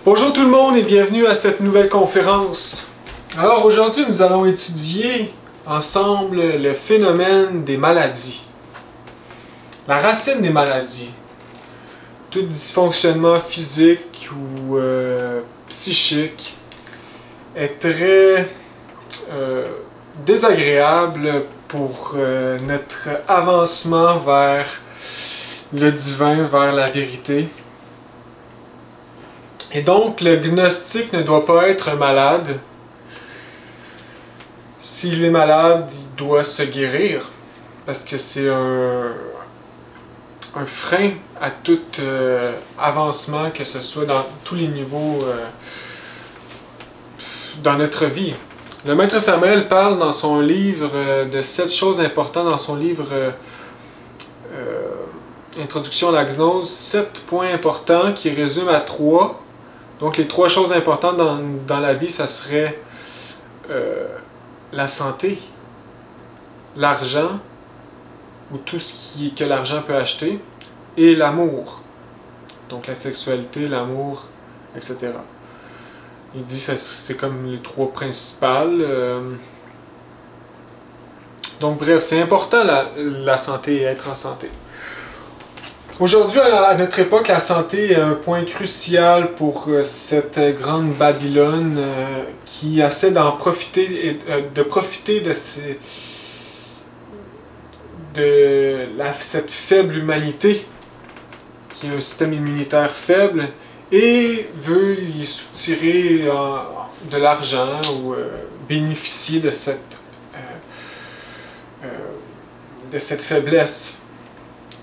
Bonjour tout le monde et bienvenue à cette nouvelle conférence. Alors aujourd'hui nous allons étudier ensemble le phénomène des maladies. La racine des maladies. Tout dysfonctionnement physique ou psychique est très désagréable pour notre avancement vers le divin, vers la vérité. Et donc, le gnostique ne doit pas être malade. S'il est malade, il doit se guérir, parce que c'est un frein à tout avancement, que ce soit dans tous les niveaux dans notre vie. Le maître Samuel parle dans son livre de 7 choses importantes, dans son livre Introduction à la gnose, 7 points importants qui résument à 3. Donc les 3 choses importantes dans la vie, ça serait la santé, l'argent, ou tout ce que l'argent peut acheter, et l'amour. Donc la sexualité, l'amour, etc. Il dit que c'est comme les 3 principales. Donc bref, c'est important la santé et être en santé. Aujourd'hui, à notre époque, la santé est un point crucial pour cette grande Babylone qui essaie d'en profiter, de profiter de cette faible humanité qui a un système immunitaire faible et veut y soutirer de l'argent ou bénéficier de cette faiblesse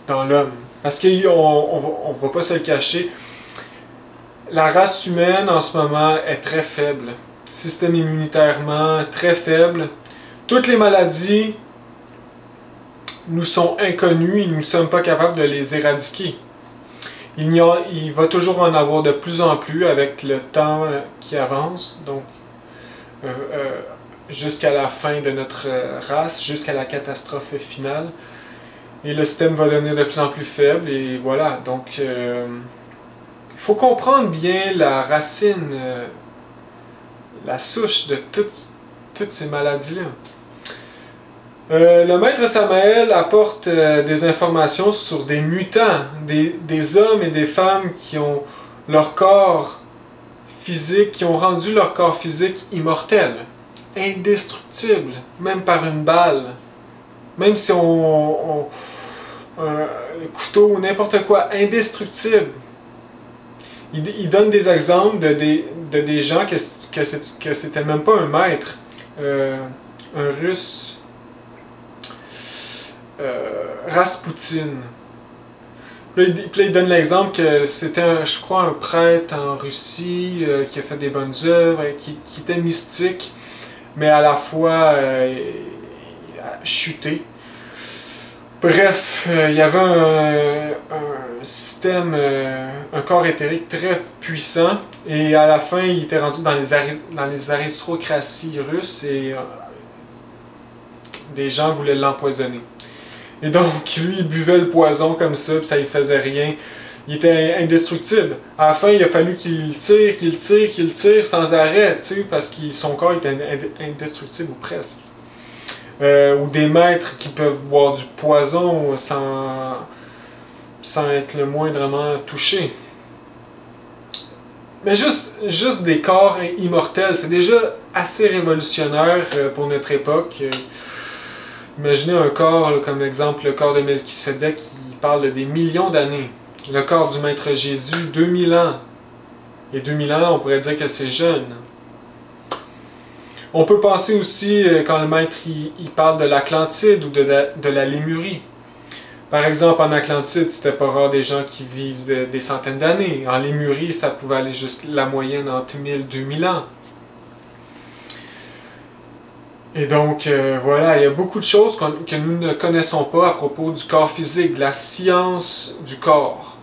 dans l'homme. Parce qu'on ne va pas se le cacher, la race humaine en ce moment est très faible. Système immunitairement très faible. Toutes les maladies nous sont inconnues et nous ne sommes pas capables de les éradiquer. Il va toujours en avoir de plus en plus avec le temps qui avance, donc jusqu'à la fin de notre race, jusqu'à la catastrophe finale. Et le système va devenir de plus en plus faible, et voilà. Donc, il faut comprendre bien la racine, la souche de toutes ces maladies-là. Le maître Samael apporte des informations sur des mutants, des hommes et des femmes qui ont leur corps physique, qui ont rendu leur corps physique immortel, indestructible, même par une balle. Même si le couteau ou n'importe quoi, indestructible. Il donne des exemples de des gens que c'était même pas un maître. Un russe, Raspoutine. Puis il donne l'exemple que c'était, je crois, un prêtre en Russie qui a fait des bonnes œuvres, qui était mystique, mais à la fois chuté. Bref, il y avait un système, un corps éthérique très puissant, et à la fin, il était rendu dans les aristocraties russes, et des gens voulaient l'empoisonner. Et donc, lui, il buvait le poison comme ça, puis ça ne faisait rien. Il était indestructible. À la fin, il a fallu qu'il tire sans arrêt, parce que son corps était indestructible, ou presque. Ou des maîtres qui peuvent boire du poison sans être le moindrement touché. Mais juste des corps immortels, c'est déjà assez révolutionnaire pour notre époque. Imaginez un corps, comme exemple le corps de Melchisédek, qui parle des millions d'années. Le corps du Maître Jésus, 2000 ans. Et 2000 ans, on pourrait dire que c'est jeune. On peut penser aussi, quand le maître il parle de l'Atlantide ou de la Lémurie. Par exemple, en Atlantide, c'était pas rare des gens qui vivent des centaines d'années. En Lémurie, ça pouvait aller jusqu'à la moyenne entre 1000 et 2000 ans. Et donc, voilà, il y a beaucoup de choses que nous ne connaissons pas à propos du corps physique, de la science du corps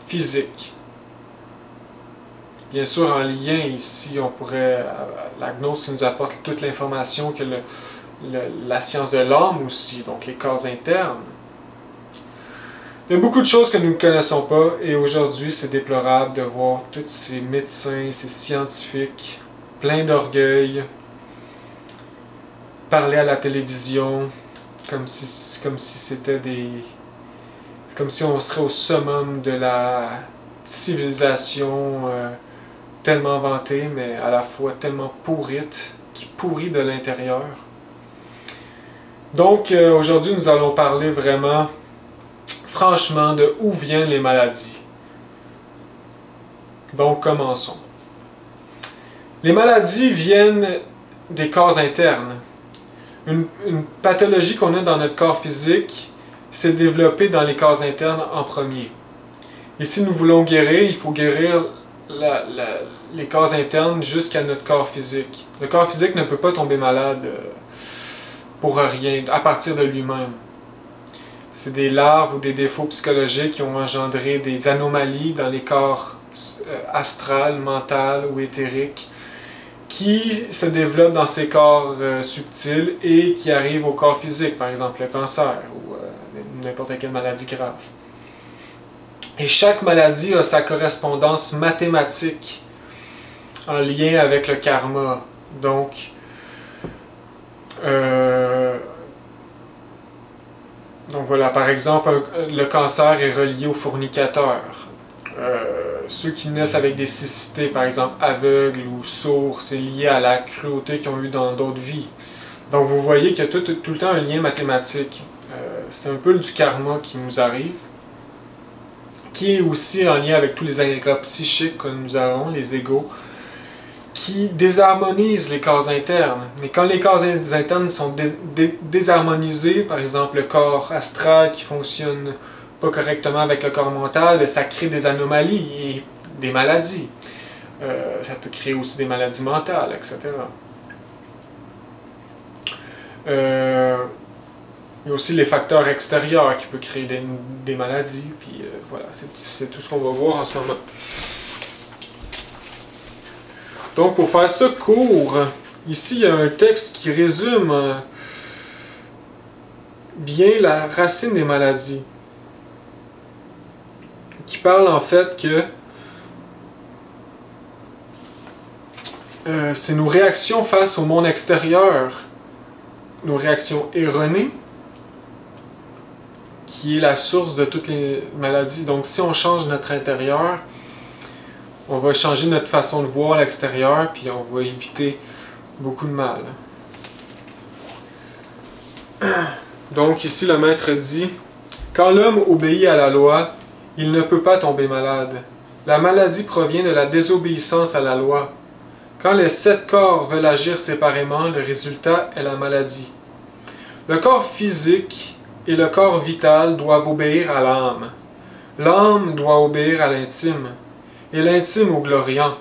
physique. Bien sûr, en lien ici, on pourrait, la gnose qui nous apporte toute l'information que la science de l'âme aussi, donc les corps internes. Il y a beaucoup de choses que nous ne connaissons pas et aujourd'hui c'est déplorable de voir tous ces médecins, ces scientifiques pleins d'orgueil parler à la télévision comme si c'était des... comme si on serait au summum de la civilisation tellement vantée mais à la fois tellement pourrite, qui pourrit de l'intérieur. Donc aujourd'hui nous allons parler vraiment franchement de où viennent les maladies. Donc commençons. Les maladies viennent des causes internes. Une pathologie qu'on a dans notre corps physique s'est développée dans les causes internes en premier. Et si nous voulons guérir, il faut guérir les causes internes jusqu'à notre corps physique. Le corps physique ne peut pas tomber malade pour rien, à partir de lui-même. C'est des larves ou des défauts psychologiques qui ont engendré des anomalies dans les corps astral, mental ou éthériques qui se développent dans ces corps subtils et qui arrivent au corps physique, par exemple le cancer ou n'importe quelle maladie grave. Et chaque maladie a sa correspondance mathématique en lien avec le karma. Donc, voilà, par exemple, le cancer est relié aux fornicateurs. Ceux qui naissent avec des cécités, par exemple aveugles ou sourds, c'est lié à la cruauté qu'ils ont eue dans d'autres vies. Donc vous voyez qu'il y a tout le temps un lien mathématique. C'est un peu du karma qui nous arrive, qui est aussi en lien avec tous les agrégats psychiques que nous avons, les égos, qui désharmonisent les corps internes. Mais quand les corps internes sont désharmonisés, par exemple le corps astral qui fonctionne pas correctement avec le corps mental, ça crée des anomalies et des maladies. Ça peut créer aussi des maladies mentales, etc. Il y a aussi les facteurs extérieurs qui peuvent créer des maladies. Puis voilà, c'est tout ce qu'on va voir en ce moment. Donc pour faire ça court, ici il y a un texte qui résume bien la racine des maladies. Qui parle en fait que c'est nos réactions face au monde extérieur, nos réactions erronées, qui est la source de toutes les maladies. Donc si on change notre intérieur, on va changer notre façon de voir l'extérieur, puis on va éviter beaucoup de mal. Donc ici le maître dit, quand l'homme obéit à la loi, il ne peut pas tomber malade. La maladie provient de la désobéissance à la loi. Quand les 7 corps veulent agir séparément, le résultat est la maladie. Le corps physique et le corps vital doivent obéir à l'âme. L'âme doit obéir à l'intime, et l'intime au gloriant.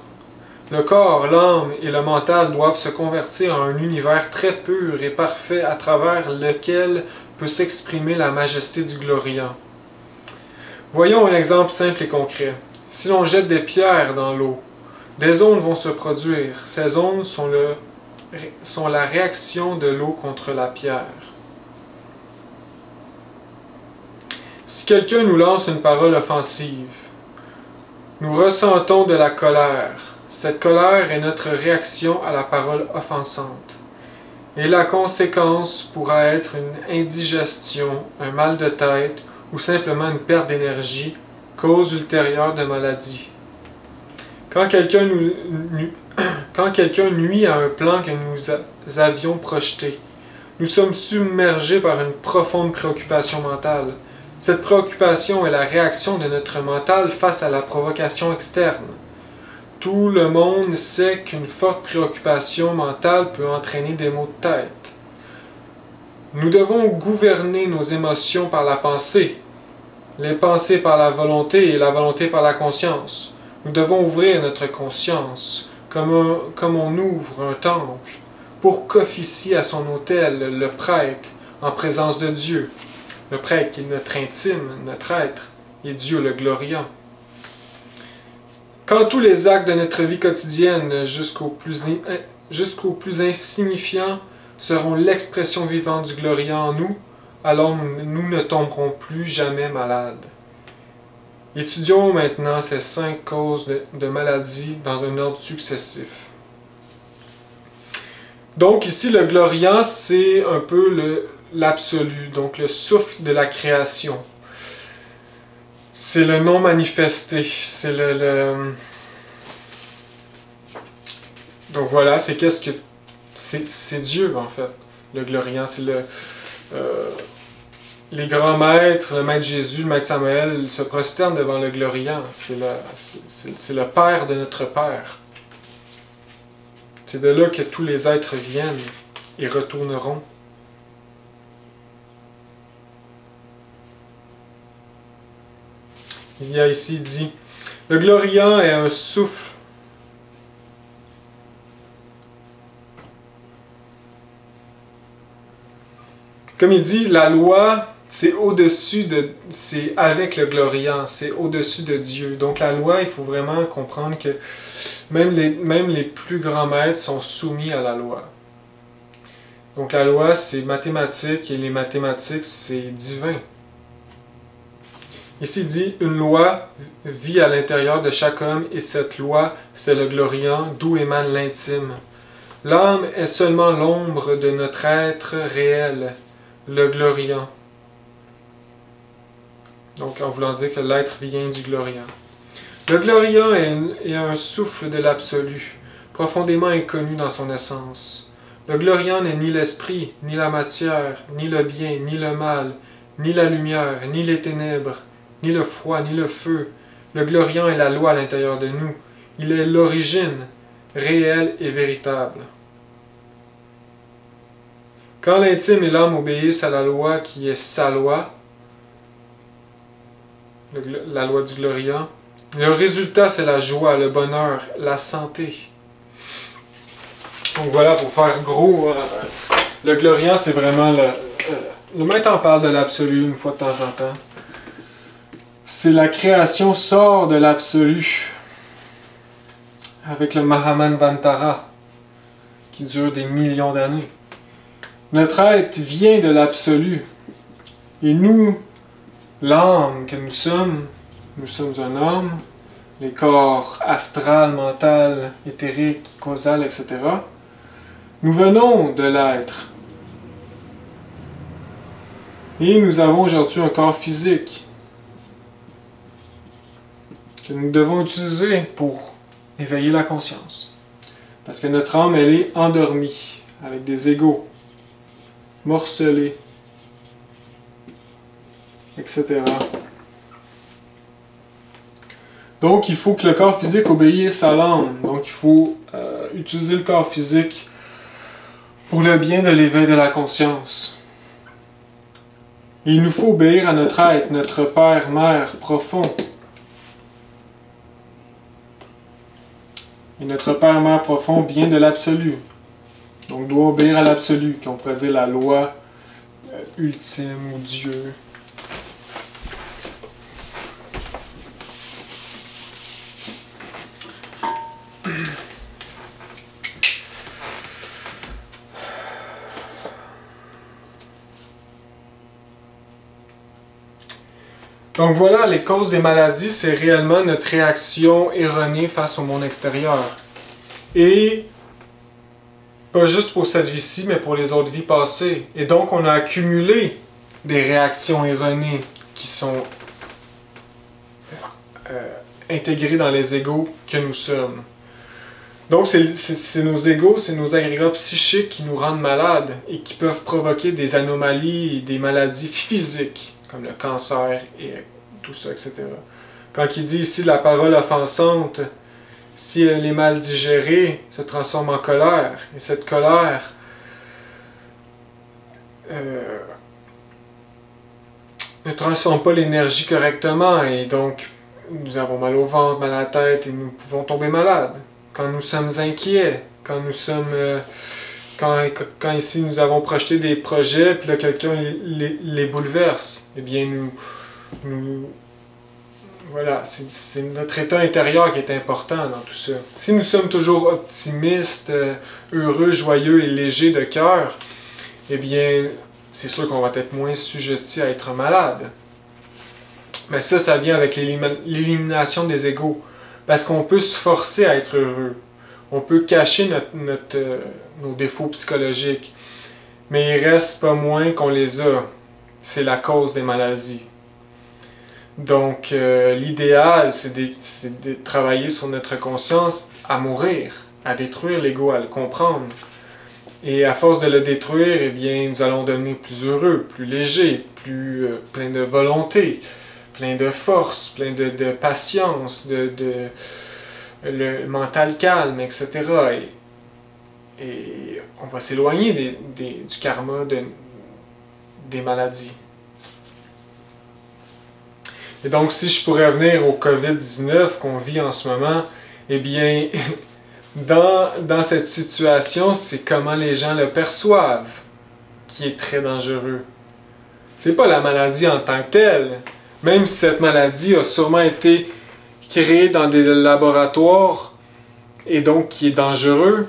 Le corps, l'âme et le mental doivent se convertir en un univers très pur et parfait à travers lequel peut s'exprimer la majesté du gloriant. Voyons un exemple simple et concret. Si l'on jette des pierres dans l'eau, des ondes vont se produire. Ces ondes sont la réaction de l'eau contre la pierre. Si quelqu'un nous lance une parole offensive, nous ressentons de la colère. Cette colère est notre réaction à la parole offensante. Et la conséquence pourra être une indigestion, un mal de tête, ou simplement une perte d'énergie, cause ultérieure de maladie. Quand quelqu'un nuit à un plan que nous avions projeté, nous sommes submergés par une profonde préoccupation mentale. Cette préoccupation est la réaction de notre mental face à la provocation externe. Tout le monde sait qu'une forte préoccupation mentale peut entraîner des maux de tête. Nous devons gouverner nos émotions par la pensée, les pensées par la volonté et la volonté par la conscience. Nous devons ouvrir notre conscience, comme on ouvre un temple, pour qu'officie à son autel le prêtre en présence de Dieu. Le prêtre qui est notre intime, notre être, et Dieu le gloriant. Quand tous les actes de notre vie quotidienne, jusqu'au plus insignifiant, seront l'expression vivante du gloriant en nous, alors nous ne tomberons plus jamais malades. Étudions maintenant ces 5 causes de maladie dans un ordre successif. Donc ici, le gloriant, c'est un peu l'absolu, donc le souffle de la création. C'est le non manifesté, c'est Donc voilà, c'est c'est Dieu en fait, le gloriant, c'est les grands maîtres, le maître Jésus, le maître Samuel, se prosternent devant le gloriant. C'est le Père de notre Père. C'est de là que tous les êtres viennent et retourneront. Il y a ici dit, le gloriant est un souffle. Comme il dit, la loi, c'est avec le gloriant, c'est au-dessus de Dieu. Donc la loi, il faut vraiment comprendre que même les plus grands maîtres sont soumis à la loi. Donc la loi, c'est mathématique, et les mathématiques, c'est divin. Ici, il dit, une loi vit à l'intérieur de chaque homme, et cette loi, c'est le gloriant, d'où émane l'intime. L'âme est seulement l'ombre de notre être réel, le gloriant. Donc, en voulant dire que l'être vient du gloriant. Le gloriant est un souffle de l'absolu, profondément inconnu dans son essence. Le gloriant n'est ni l'esprit, ni la matière, ni le bien, ni le mal, ni la lumière, ni les ténèbres, ni le froid, ni le feu. Le gloriant est la loi à l'intérieur de nous. Il est l'origine, réelle et véritable. Quand l'intime et l'âme obéissent à la loi qui est sa loi, la loi du gloriant, le résultat c'est la joie, le bonheur, la santé. Donc voilà, pour faire gros, le gloriant c'est vraiment le maître en parle de l'absolu une fois de temps en temps. C'est la création sort de l'absolu avec le Mahammanvantara qui dure des millions d'années. Notre être vient de l'absolu et nous, l'âme que nous sommes un homme, les corps astral, mental, éthérique, causal, etc. Nous venons de l'être. Et nous avons aujourd'hui un corps physique que nous devons utiliser pour éveiller la conscience. Parce que notre âme, elle est endormie, avec des égos, morcelés, etc. Donc, il faut que le corps physique obéisse à l'âme. Donc, il faut utiliser le corps physique pour le bien de l'éveil de la conscience. Et il nous faut obéir à notre être, notre Père, Mère profond. Et notre Père, Mère profond vient de l'absolu. Donc, doit obéir à l'absolu, qu'on pourrait dire la loi ultime ou Dieu. Donc voilà, les causes des maladies, c'est réellement notre réaction erronée face au monde extérieur. Et pas juste pour cette vie-ci, mais pour les autres vies passées. Et donc on a accumulé des réactions erronées qui sont intégrées dans les égos que nous sommes. Donc c'est nos égos, c'est nos agrégats psychiques qui nous rendent malades et qui peuvent provoquer des anomalies et des maladies physiques, comme le cancer et tout ça, etc. Quand il dit ici la parole offensante, si elle est mal digérée, se transforme en colère. Et cette colère ne transforme pas l'énergie correctement et donc nous avons mal au ventre, mal à la tête et nous pouvons tomber malades. Quand nous sommes inquiets, quand nous sommes... Quand ici nous avons projeté des projets, puis là quelqu'un les bouleverse, eh bien voilà, c'est notre état intérieur qui est important dans tout ça. Si nous sommes toujours optimistes, heureux, joyeux et légers de cœur, eh bien c'est sûr qu'on va être moins sujetti à être malade. Mais ça vient avec l'élimination des égos. Parce qu'on peut se forcer à être heureux. On peut cacher nos défauts psychologiques. Mais il reste pas moins qu'on les a. C'est la cause des maladies. Donc, l'idéal, c'est de travailler sur notre conscience à mourir, à détruire l'ego, à le comprendre. Et à force de le détruire, eh bien, nous allons devenir plus heureux, plus légers, plus plein de volonté, plein de force, plein de patience, le mental calme, etc. Et on va s'éloigner du karma des maladies. Et donc, si je pourrais revenir au COVID-19 qu'on vit en ce moment, eh bien, dans cette situation, c'est comment les gens le perçoivent qui est très dangereux. C'est pas la maladie en tant que telle, même si cette maladie a sûrement été créée dans des laboratoires et donc qui est dangereux.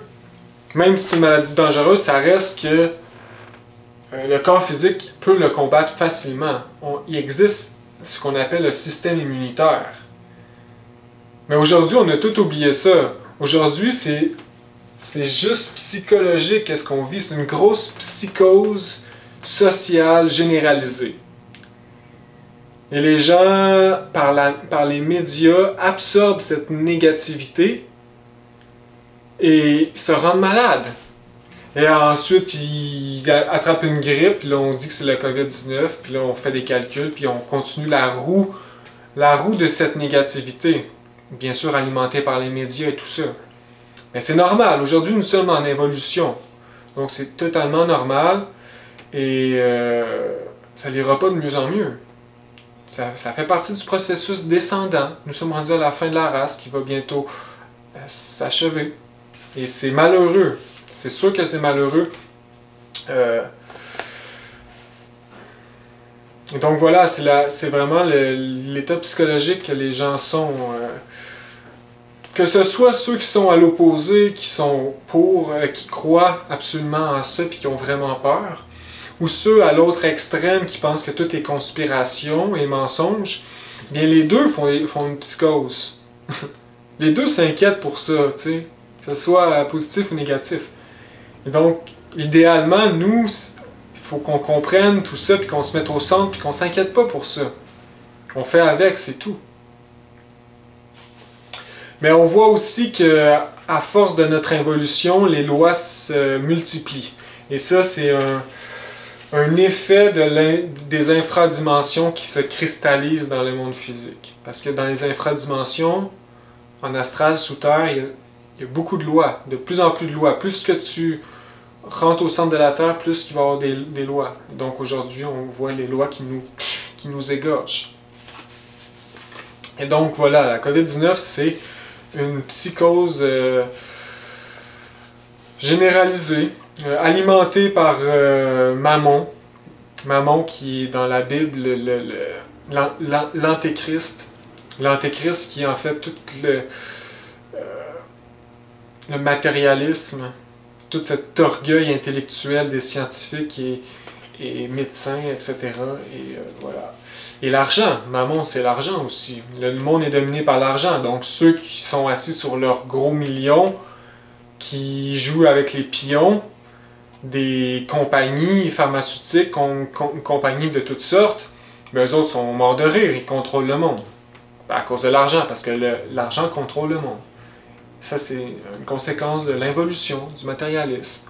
Même si c'est une maladie dangereuse, ça reste que le corps physique peut le combattre facilement. Il existe ce qu'on appelle le système immunitaire. Mais aujourd'hui, on a tout oublié ça. Aujourd'hui, c'est juste psychologique qu'est-ce qu'on vit. C'est une grosse psychose sociale généralisée. Et les gens, par les médias, absorbent cette négativité et se rendent malades. Et ensuite, ils attrapent une grippe, puis là, on dit que c'est le COVID-19, puis là, on fait des calculs, puis on continue la roue de cette négativité. Bien sûr, alimentée par les médias et tout ça. Mais c'est normal. Aujourd'hui, nous sommes en évolution. Donc, c'est totalement normal. Et ça n'ira pas de mieux en mieux. Ça fait partie du processus descendant. Nous sommes rendus à la fin de la race qui va bientôt s'achever. Et c'est malheureux. C'est sûr que c'est malheureux. Donc voilà, c'est vraiment l'état psychologique que les gens sont. Que ce soit ceux qui sont à l'opposé, qui sont qui croient absolument en ça et qui ont vraiment peur, ou ceux à l'autre extrême qui pensent que tout est conspiration et mensonge, bien les deux font une psychose. Les deux s'inquiètent pour ça, tu sais, que ce soit positif ou négatif. Et donc, idéalement, nous, il faut qu'on comprenne tout ça, puis qu'on se mette au centre, puis qu'on s'inquiète pas pour ça. On fait avec, c'est tout. Mais on voit aussi que, à force de notre évolution, les lois se multiplient. Et ça, c'est un effet des infradimensions qui se cristallisent dans le monde physique. Parce que dans les infradimensions, en astral, sous terre, il y a beaucoup de lois, de plus en plus de lois. Plus que tu rentres au centre de la Terre, plus qu'il va y avoir des lois. Donc aujourd'hui, on voit les lois qui nous égorgent. Et donc voilà, la COVID-19, c'est une psychose généralisée, alimentée par Mammon. Mammon qui est dans la Bible l'antéchrist. L'antéchrist qui est en fait tout le matérialisme, tout cet orgueil intellectuel des scientifiques et médecins, etc. Et voilà. Et l'argent, Mammon, c'est l'argent aussi. Le monde est dominé par l'argent. Donc ceux qui sont assis sur leurs gros millions, qui jouent avec les pions des compagnies pharmaceutiques, compagnies de toutes sortes, ben, eux autres sont morts de rire, ils contrôlent le monde. À cause de l'argent, parce que l'argent contrôle le monde. Ça, c'est une conséquence de l'involution, du matérialisme.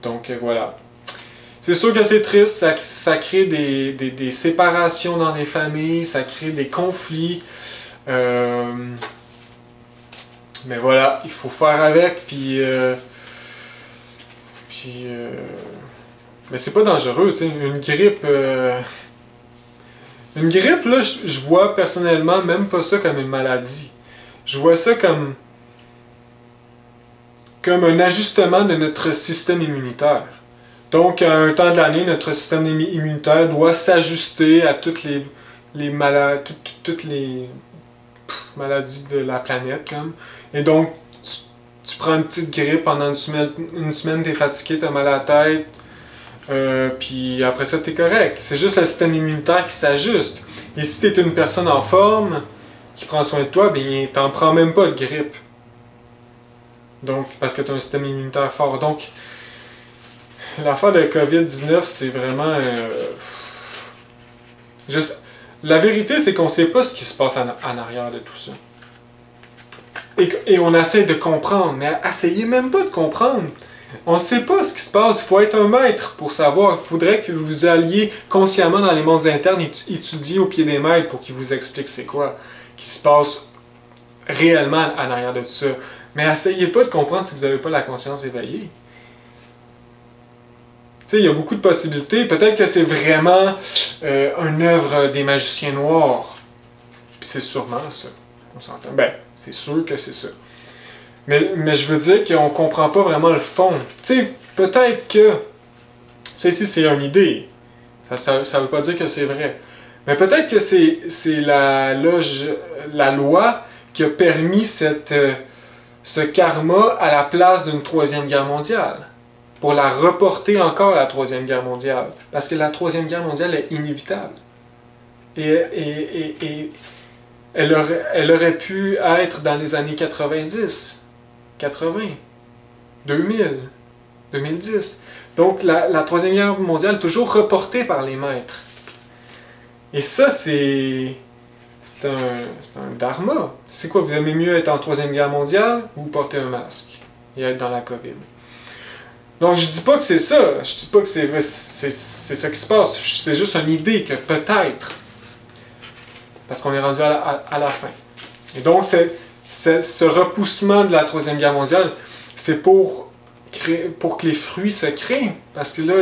Donc, voilà. C'est sûr que c'est triste, ça crée des séparations dans les familles, ça crée des conflits. Mais voilà, il faut faire avec, mais c'est pas dangereux, tu sais, une grippe... Une grippe, là, je vois personnellement même pas ça comme une maladie. Je vois ça comme un ajustement de notre système immunitaire. Donc, à un temps de l'année, notre système immunitaire doit s'ajuster à toutes les toutes les maladies de la planète. Comme. Et donc, tu prends une petite grippe pendant une semaine t'es fatigué, t'as mal à la tête, Puis après ça, t'es correct. C'est juste le système immunitaire qui s'ajuste. Et si t'es une personne en forme, qui prend soin de toi, ben t'en prends même pas de grippe. Donc, parce que t'as un système immunitaire fort. Donc, l'affaire de COVID-19, c'est vraiment... La vérité, c'est qu'on sait pas ce qui se passe en arrière de tout ça. Et on essaie de comprendre, mais essayez même pas de comprendre. On ne sait pas ce qui se passe. Il faut être un maître pour savoir. Il faudrait que vous alliez consciemment dans les mondes internes et étudier au pied des maîtres pour qu'ils vous expliquent c'est quoi qui se passe réellement en arrière de tout ça. Mais essayez pas de comprendre si vous n'avez pas la conscience éveillée. Tu sais, il y a beaucoup de possibilités. Peut-être que c'est vraiment une œuvre des magiciens noirs. Puis c'est sûrement ça. On s'entend. Ben, c'est sûr que c'est ça. Mais je veux dire qu'on ne comprend pas vraiment le fond. Tu sais, peut-être que... Ça ici, c'est une idée. Ça veut pas dire que c'est vrai. Mais peut-être que c'est la loi qui a permis ce karma à la place d'une Troisième Guerre mondiale. Pour la reporter encore à la Troisième Guerre mondiale. Parce que la Troisième Guerre mondiale est inévitable. Et elle aurait pu être dans les années 90. 80, 2000, 2010. Donc la Troisième Guerre mondiale est toujours reportée par les maîtres. Et ça, c'est un dharma. C'est quoi, vous aimez mieux être en Troisième Guerre mondiale ou porter un masque et être dans la COVID? Donc je dis pas que c'est ça, je dis pas que c'est ça qui se passe, c'est juste une idée que peut-être, parce qu'on est rendu à la fin. Et donc ce repoussement de la Troisième Guerre mondiale, c'est pour que les fruits se créent. Parce que là,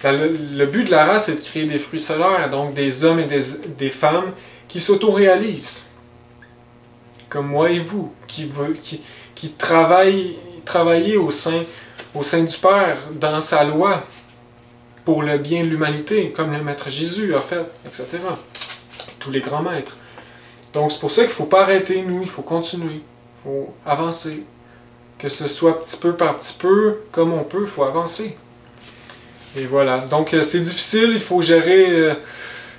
le but de la race, c'est de créer des fruits solaires, donc des hommes et des femmes qui s'auto-réalisent. Comme moi et vous, qui travaillent au sein du Père, dans sa loi, pour le bien de l'humanité, comme le Maître Jésus a fait, etc. Tous les grands maîtres. Donc c'est pour ça qu'il ne faut pas arrêter, nous, il faut continuer, il faut avancer. Que ce soit petit peu par petit peu, comme on peut, il faut avancer. Et voilà, donc c'est difficile, il faut gérer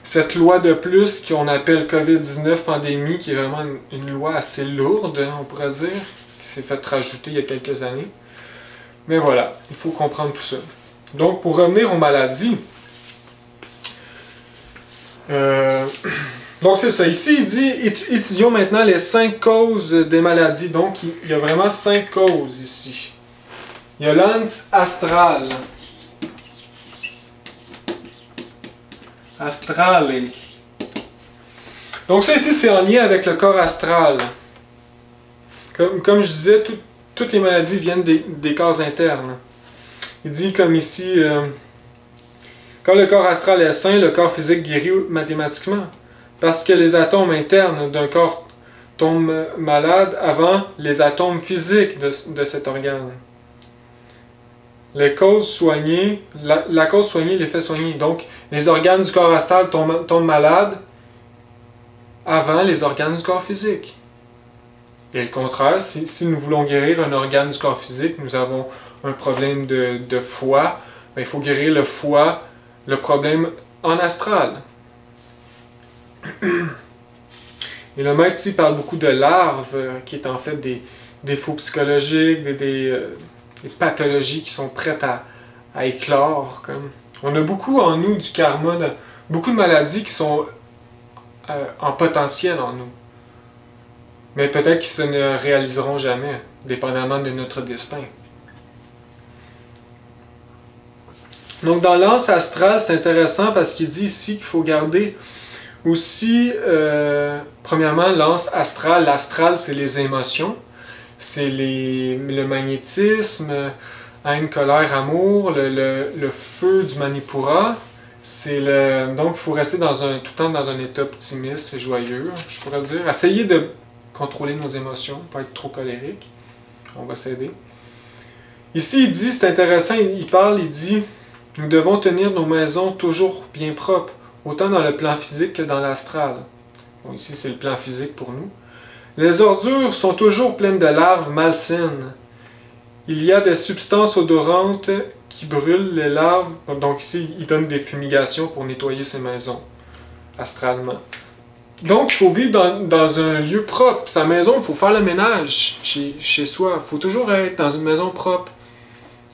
cette loi de plus qu'on appelle COVID-19 pandémie, qui est vraiment une loi assez lourde, on pourrait dire, qui s'est faite rajouter il y a quelques années. Mais voilà, il faut comprendre tout ça. Donc pour revenir aux maladies, donc c'est ça, ici il dit, étudions maintenant les 5 causes des maladies. Donc il y a vraiment 5 causes ici. Il y a l'ans astral. Astrale. Donc ça ici c'est en lien avec le corps astral. Comme je disais, toutes les maladies viennent des corps internes. Il dit comme ici, quand le corps astral est sain, le corps physique guérit mathématiquement. Parce que les atomes internes d'un corps tombent malades avant les atomes physiques de cet organe. Les causes soignées, la cause soignée, l'effet soigné. Donc, les organes du corps astral tombent malades avant les organes du corps physique. Et le contraire, si nous voulons guérir un organe du corps physique, nous avons un problème de foie, ben, il faut guérir le foie, le problème en astral. Et le maître ici parle beaucoup de larves, qui est en fait des défauts psychologiques, des pathologies qui sont prêtes à éclore. Comme. On a beaucoup en nous du karma, beaucoup de maladies qui sont en potentiel en nous. Mais peut-être qu'ils se ne réaliseront jamais, dépendamment de notre destin. Donc dans l'anse astrale, c'est intéressant parce qu'il dit ici qu'il faut garder aussi, premièrement, l'anse astrale. L'astral, c'est les émotions, c'est le magnétisme, haine, colère, amour, le feu du Manipura. Donc il faut rester tout le temps dans un état optimiste et joyeux, je pourrais dire. Essayez de contrôler nos émotions, pas être trop colérique. On va s'aider. Ici, il dit, c'est intéressant, il dit, nous devons tenir nos maisons toujours bien propres, autant dans le plan physique que dans l'astral. Bon, ici, c'est le plan physique pour nous. Les ordures sont toujours pleines de larves malsaines. Il y a des substances odorantes qui brûle les larves. Donc ici, il donne des fumigations pour nettoyer ses maisons, astralement. Donc, il faut vivre dans un lieu propre. Sa maison, il faut faire le ménage chez soi. Il faut toujours être dans une maison propre.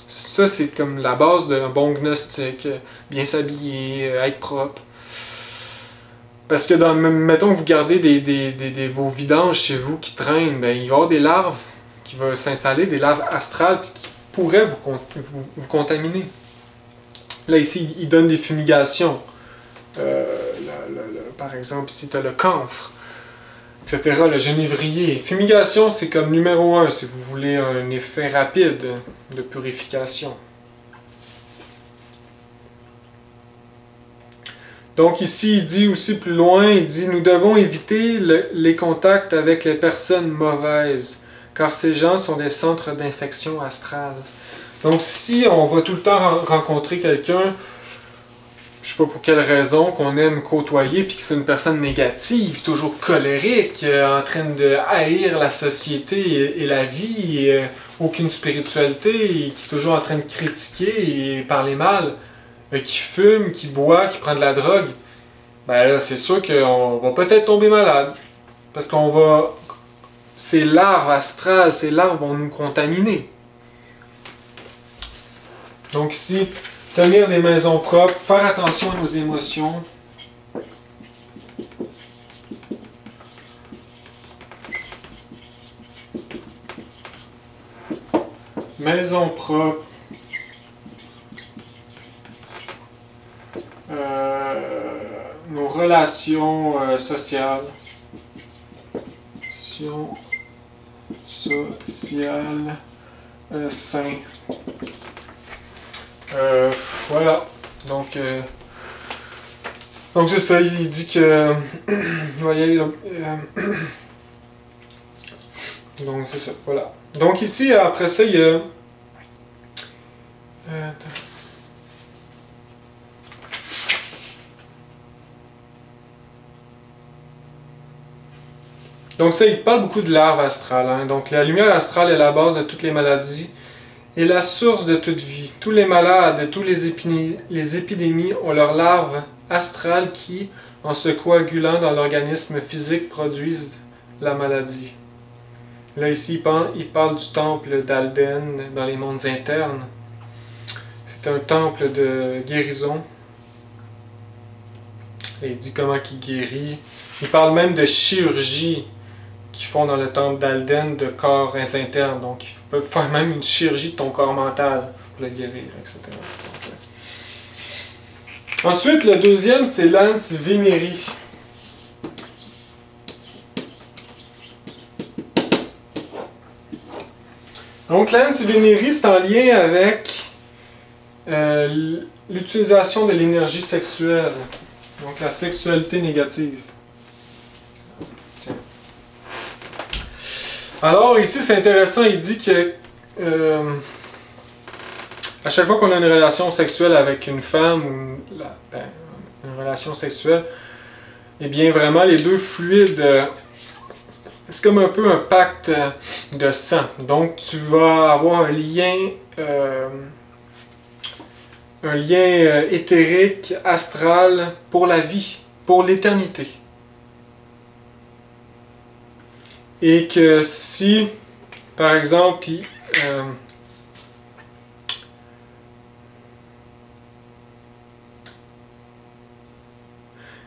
Ça, c'est comme la base d'un bon gnostique. Bien s'habiller, être propre. Parce que, mettons que vous gardez vos vidanges chez vous qui traînent, ben, il va y avoir des larves qui vont s'installer, des larves astrales qui pourraient vous contaminer. Là, ici, il donne des fumigations. Par exemple, ici, tu as le camphre, etc., le genévrier. Fumigation, c'est comme numéro 1 si vous voulez un effet rapide de purification. Donc ici, il dit aussi plus loin, il dit « Nous devons éviter les contacts avec les personnes mauvaises, car ces gens sont des centres d'infection astrale. » Donc si on va tout le temps rencontrer quelqu'un, je sais pas pour quelle raison, qu'on aime côtoyer, puis que c'est une personne négative, toujours colérique, en train de haïr la société et la vie, et aucune spiritualité, et qui est toujours en train de critiquer et parler mal, qui fume, qui boit, qui prend de la drogue, ben là, c'est sûr qu'on va peut-être tomber malade. Parce qu'on va... Ces larves astrales, ces larves vont nous contaminer. Donc ici, tenir des maisons propres, faire attention à nos émotions. Maison propre. Nos relations sociales. Sociales saines. Voilà. Donc c'est ça, il dit que... voyez, donc c'est ça, voilà. Donc ici, après ça, il y a... donc ça, il parle beaucoup de larves astrales. Hein. Donc la lumière astrale est la base de toutes les maladies et la source de toute vie. Tous les malades, tous les épidémies ont leurs larves astrales qui, en se coagulant dans l'organisme physique, produisent la maladie. Là ici, il parle du temple d'Alden dans les mondes internes. C'est un temple de guérison. Et il dit comment il guérit. Il parle même de chirurgie qu'ils font dans le temple d'Alden de corps internes. Donc, ils peuvent faire même une chirurgie de ton corps mental pour le guérir, etc. Donc, ensuite, le deuxième, c'est l'Ans Veneri. Donc, l'Ans Veneri, c'est en lien avec l'utilisation de l'énergie sexuelle. Donc, la sexualité négative. Alors, ici, c'est intéressant, il dit que à chaque fois qu'on a une relation sexuelle avec une femme ou une relation sexuelle, eh bien, vraiment, les deux fluides, c'est comme un peu un pacte de sang. Donc, tu vas avoir un lien éthérique, astral, pour la vie, pour l'éternité. Et que si, par exemple,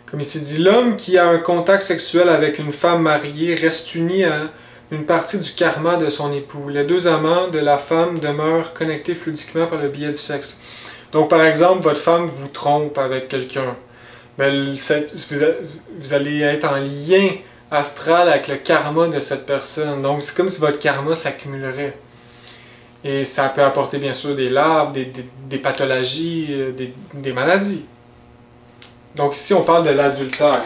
comme il s'est dit, l'homme qui a un contact sexuel avec une femme mariée reste uni à une partie du karma de son époux. Les deux amants de la femme demeurent connectés fluidiquement par le biais du sexe. Donc, par exemple, votre femme vous trompe avec quelqu'un. Ben, vous allez être en lien astral avec le karma de cette personne. Donc, c'est comme si votre karma s'accumulerait. Et ça peut apporter, bien sûr, des larves, des pathologies, des maladies. Donc, ici, on parle de l'adultère.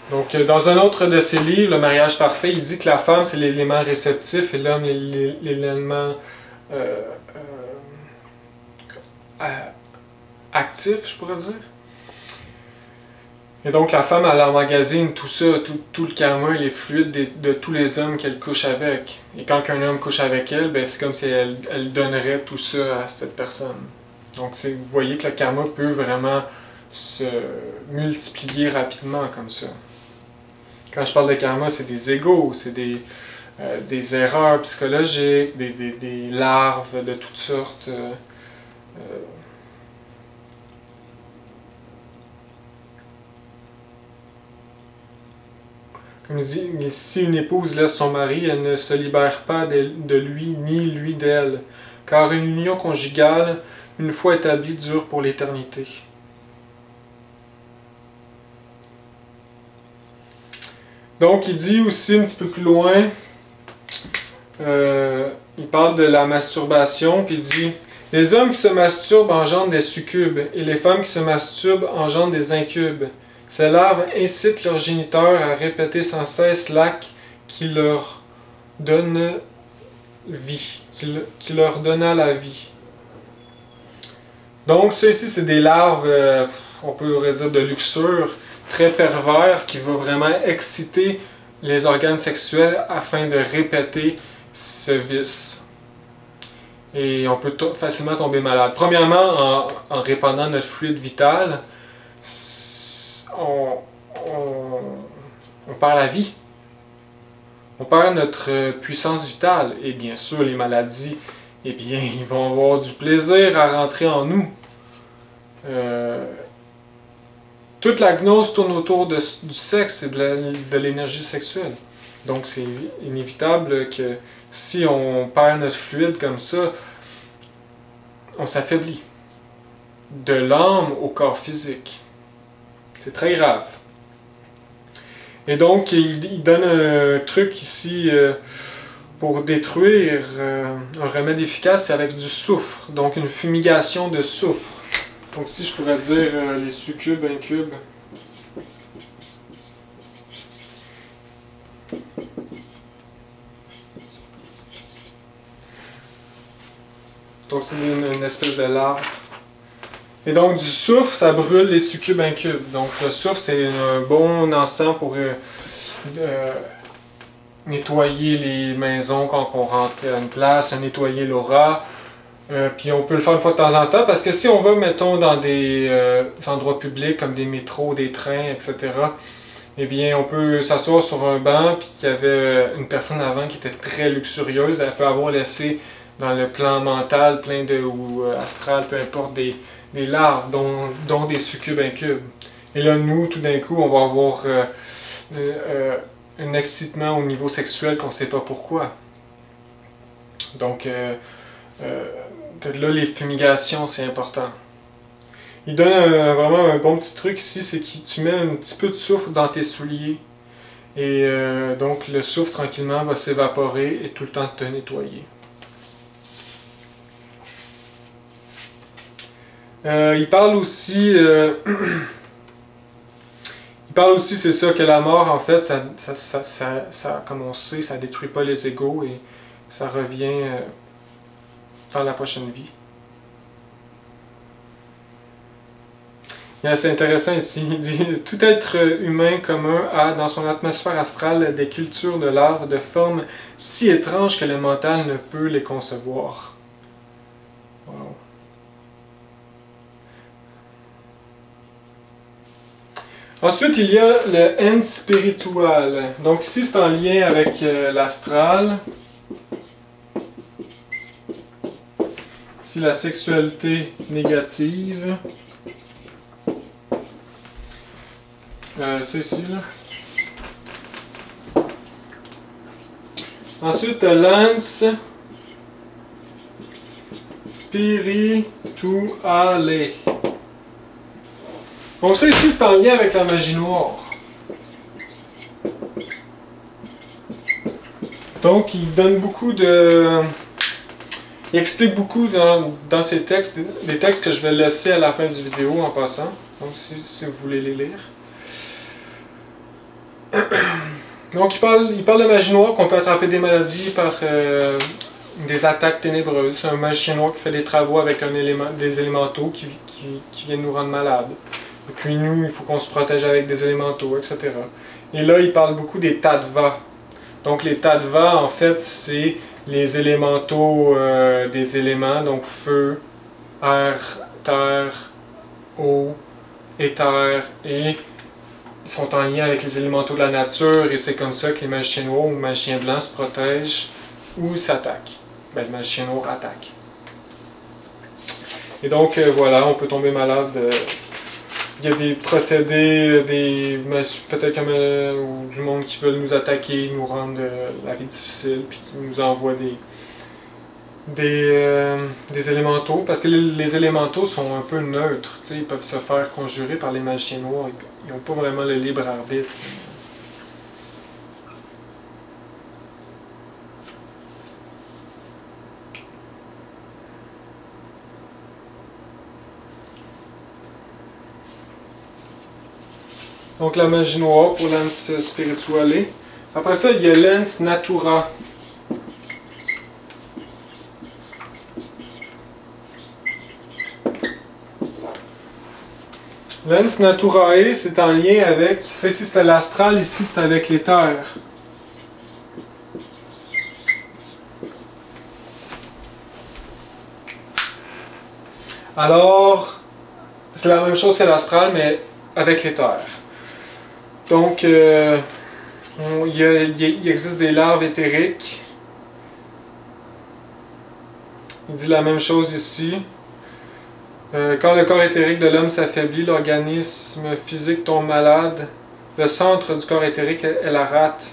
Donc, dans un autre de ses livres, Le mariage parfait, il dit que la femme, c'est l'élément réceptif et l'homme, l'élément actif, je pourrais dire. Et donc la femme, elle emmagasine tout ça, tout le karma et les fluides de tous les hommes qu'elle couche avec. Et quand un homme couche avec elle, ben, c'est comme si elle donnerait tout ça à cette personne. Donc vous voyez que le karma peut vraiment se multiplier rapidement comme ça. Quand je parle de karma, c'est des égos, c'est des erreurs psychologiques, des larves de toutes sortes. Comme il dit, si une épouse laisse son mari, elle ne se libère pas de lui, ni lui d'elle, car une union conjugale, une fois établie, dure pour l'éternité. Donc, il dit aussi un petit peu plus loin, il parle de la masturbation, puis il dit « Les hommes qui se masturbent engendrent des succubes, et les femmes qui se masturbent engendrent des incubes. Ces larves incitent leurs géniteurs à répéter sans cesse l'acte qui leur donne vie, qui leur donna la vie. » Donc, ça ici, c'est des larves, on pourrait dire de luxure, très pervers, qui va vraiment exciter les organes sexuels afin de répéter ce vice. Et on peut facilement tomber malade. Premièrement, en répandant notre fluide vital, on perd la vie. On perd notre puissance vitale. Et bien sûr, les maladies, eh bien, ils vont avoir du plaisir à rentrer en nous. Toute la gnose tourne autour du sexe et de l'énergie sexuelle. Donc c'est inévitable que si on perd notre fluide comme ça, on s'affaiblit. De l'âme au corps physique. C'est très grave. Et donc il donne un truc ici pour détruire, un remède efficace, c'est avec du soufre. Donc une fumigation de soufre. Donc si je pourrais dire les succubes, incubes. Donc c'est une espèce de larve. Et donc du soufre, ça brûle les succubes, incubes. Donc le soufre, c'est un bon encens pour nettoyer les maisons quand on rentre à une place, nettoyer l'aura. Puis on peut le faire une fois de temps en temps, parce que si on va, mettons, dans des endroits publics comme des métros, des trains, etc., eh bien, on peut s'asseoir sur un banc, puis qu'il y avait une personne avant qui était très luxurieuse, elle peut avoir laissé dans le plan mental, ou astral, peu importe, des larves, dont des succubes, incubes. Et là, nous, tout d'un coup, on va avoir un excitement au niveau sexuel qu'on ne sait pas pourquoi. Donc, là, les fumigations, c'est important. Il donne vraiment un bon petit truc ici, c'est que tu mets un petit peu de soufre dans tes souliers. Et donc, le soufre, tranquillement, va s'évaporer et tout le temps te nettoyer. Il parle aussi, c'est ça, que la mort, en fait, ça, comme on sait, ça détruit pas les égos et ça revient dans la prochaine vie. C'est intéressant ici, il dit « Tout être humain commun a dans son atmosphère astrale des cultures de larves de forme si étranges que le mental ne peut les concevoir. » Wow. Ensuite, il y a le end spiritual. Donc ici, c'est en lien avec l'astral. Ici, la sexualité négative. Ça ici, là. Ensuite, lance spirituale. Donc ça ici, c'est en lien avec la magie noire. Donc il donne beaucoup de... Il explique beaucoup dans ses textes, des textes que je vais laisser à la fin du vidéo en passant. Donc si vous voulez les lire. Donc il parle de magie noire, qu'on peut attraper des maladies par des attaques ténébreuses. C'est un magicien noir qui fait des travaux avec des élémentaux qui viennent nous rendre malades. Et puis nous, il faut qu'on se protège avec des élémentaux, etc. Et là, il parle beaucoup des tattvas. Donc les tattvas, en fait, c'est les élémentaux des éléments, donc feu, air, terre, eau, éther, et ils sont en lien avec les élémentaux de la nature, et c'est comme ça que les magiciens noirs ou les magiciens blancs se protègent ou s'attaquent. Ben, le magicien noir attaque. Et donc, voilà, on peut tomber malade. Il y a des procédés, peut-être ou du monde qui veulent nous attaquer, nous rendre la vie difficile, puis qui nous envoient des élémentaux, parce que les élémentaux sont un peu neutres, ils peuvent se faire conjurer par les magiciens noirs, ils n'ont pas vraiment le libre arbitre. Donc la magie noire pour lens spirituale. Après ça, il y a lens natura. Lens naturae, c'est en lien avec, ça ici c'est l'astral, ici c'est avec l'éther. Alors, c'est la même chose que l'astral, mais avec l'éther. Donc, il existe des larves éthériques. Il dit la même chose ici. Quand le corps éthérique de l'homme s'affaiblit, l'organisme physique tombe malade. Le centre du corps éthérique est la rate.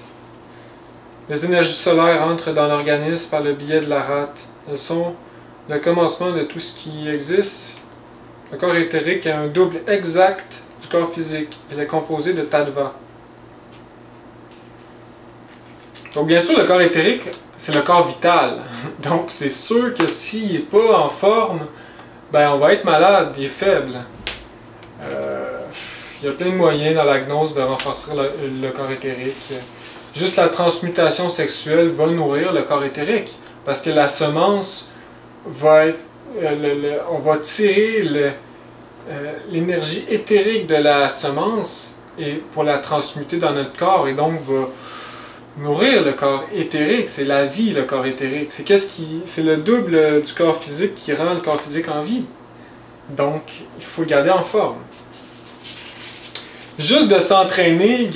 Les énergies solaires entrent dans l'organisme par le biais de la rate. Elles sont le commencement de tout ce qui existe. Le corps éthérique est un double exact du corps physique. Il est composé de tattvas. Donc bien sûr, le corps éthérique, c'est le corps vital. Donc c'est sûr que s'il n'est pas en forme, ben on va être malade, il est faible. Il y a plein de moyens dans la gnose de renforcer le corps éthérique. Juste la transmutation sexuelle va nourrir le corps éthérique. Parce que la semence va être... on va tirer l'énergie éthérique de la semence et pour la transmuter dans notre corps et donc va nourrir le corps éthérique. C'est la vie, le corps éthérique. C'est le double du corps physique qui rend le corps physique en vie. Donc, il faut le garder en forme. Juste de s'entraîner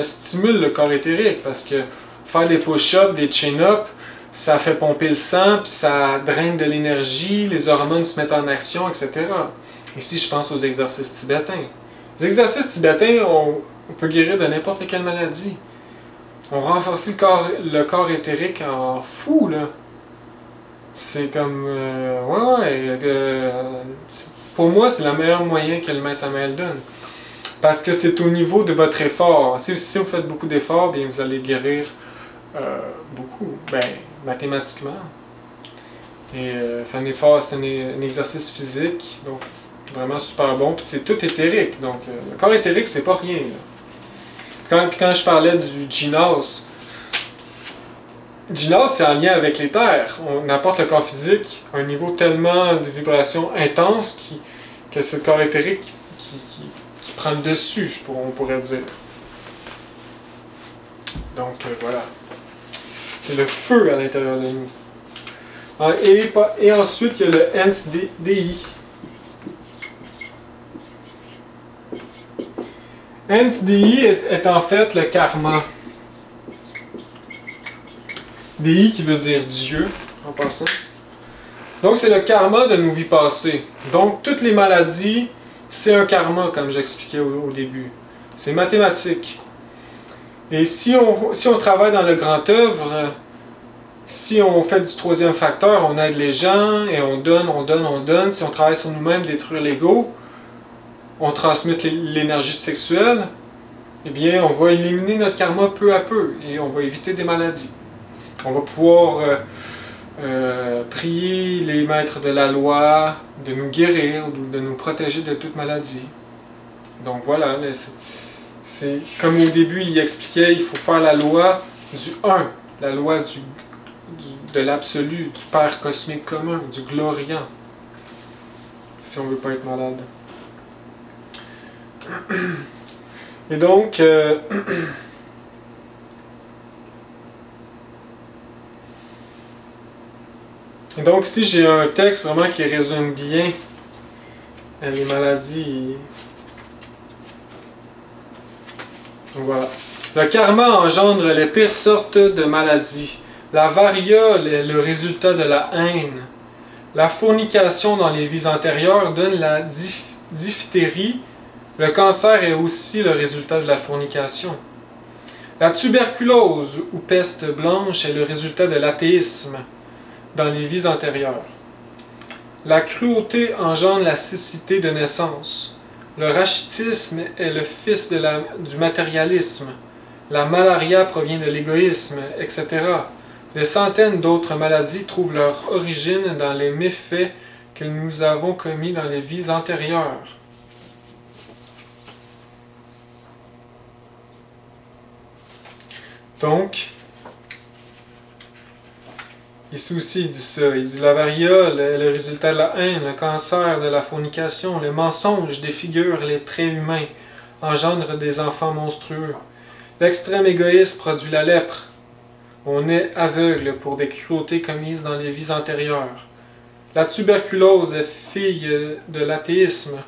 stimule le corps éthérique parce que faire des push-ups, des chin-ups, ça fait pomper le sang, puis ça draine de l'énergie, les hormones se mettent en action, etc. Ici, je pense aux exercices tibétains. Les exercices tibétains, on peut guérir de n'importe quelle maladie. On renforce le corps éthérique en fou, là. C'est comme... pour moi, c'est le meilleur moyen que le maître Samael donne. Parce que c'est au niveau de votre effort. Si vous faites beaucoup d'efforts, bien vous allez guérir beaucoup. Ben, mathématiquement. Et c'est un effort, c'est un exercice physique, donc vraiment super bon. Puis c'est tout éthérique. Donc le corps éthérique, c'est pas rien, là. Quand je parlais du Jinas, c'est en lien avec l'éther. On apporte le corps physique à un niveau tellement de vibration intense que c'est le corps éthérique qui prend le dessus, on pourrait dire. Donc voilà. C'est le feu à l'intérieur de nous. Et ensuite, il y a le NSDI. NSDI est en fait le karma. DI qui veut dire Dieu, en passant. Donc c'est le karma de nos vies passées. Donc toutes les maladies, c'est un karma, comme j'expliquais au début. C'est mathématique. Et si on travaille dans le grand œuvre, si on fait du troisième facteur, on aide les gens et on donne, on donne, on donne. Si on travaille sur nous-mêmes, détruire l'ego, on transmute l'énergie sexuelle, eh bien, on va éliminer notre karma peu à peu et on va éviter des maladies. On va pouvoir prier les maîtres de la loi de nous guérir, de nous protéger de toute maladie. Donc voilà, c'est comme au début il expliquait, il faut faire la loi du un, la loi de l'absolu, du Père cosmique commun, du gloriant, si on ne veut pas être malade. Et donc, ici j'ai un texte vraiment qui résume bien les maladies. Donc, voilà. Le karma engendre les pires sortes de maladies. La variole est le résultat de la haine. La fornication dans les vies antérieures donne la diphtérie. Le cancer est aussi le résultat de la fornication. La tuberculose ou peste blanche est le résultat de l'athéisme dans les vies antérieures. La cruauté engendre la cécité de naissance. Le rachitisme est le fils du matérialisme. La malaria provient de l'égoïsme, etc. Des centaines d'autres maladies trouvent leur origine dans les méfaits que nous avons commis dans les vies antérieures. Donc, ici aussi il dit ça, il dit la variole est le résultat de la haine, le cancer de la fornication, le mensonge défigure les traits humains, engendre des enfants monstrueux. L'extrême égoïsme produit la lèpre. On est aveugle pour des cruautés commises dans les vies antérieures. La tuberculose est fille de l'athéisme.